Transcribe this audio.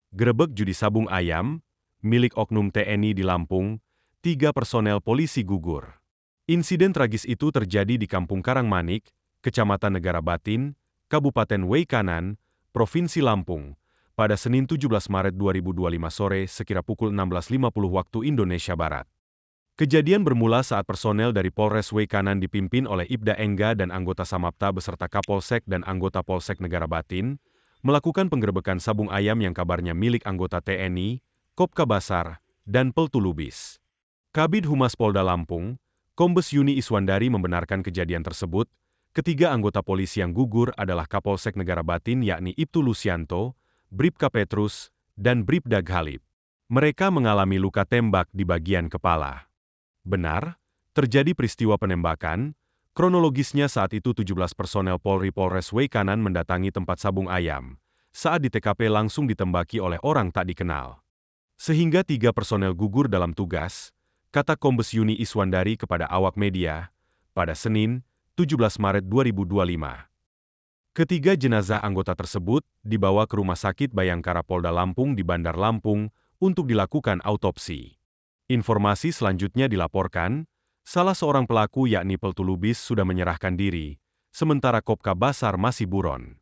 Grebek judi sabung ayam, milik oknum TNI di Lampung, 3 personel polisi gugur. Insiden tragis itu terjadi di Kampung Karangmanik, Kecamatan Negara Batin, Kabupaten Weikanan, Provinsi Lampung, pada Senin 17 Maret 2025 sore sekira pukul 16.50 waktu Indonesia Barat. Kejadian bermula saat personel dari Polres Weikanan dipimpin oleh Ibda Engga dan anggota Samapta beserta Kapolsek dan anggota Polsek Negara Batin, melakukan penggerebekan sabung ayam yang kabarnya milik anggota TNI, Kopka Basar, dan Peltu Lubis. Kabid Humas Polda Lampung, Kombes Yuni Iswandari membenarkan kejadian tersebut. Ketiga anggota polisi yang gugur adalah Kapolsek Negara Batin yakni Ibtu Lusianto, Bribka Petrus, dan Bribda Ghalib. Mereka mengalami luka tembak di bagian kepala. Benar, terjadi peristiwa penembakan. Kronologisnya saat itu 17 personel Polri Polres Weikanan mendatangi tempat sabung ayam. Saat di TKP langsung ditembaki oleh orang tak dikenal. Sehingga 3 personel gugur dalam tugas, kata Kombes Yuni Iswandari kepada awak media, pada Senin, 17 Maret 2025. Ketiga jenazah anggota tersebut dibawa ke Rumah Sakit Bayangkara Polda Lampung di Bandar Lampung untuk dilakukan autopsi. Informasi selanjutnya dilaporkan, salah seorang pelaku yakni Peltu Lubis sudah menyerahkan diri, sementara Kopka Basar masih buron.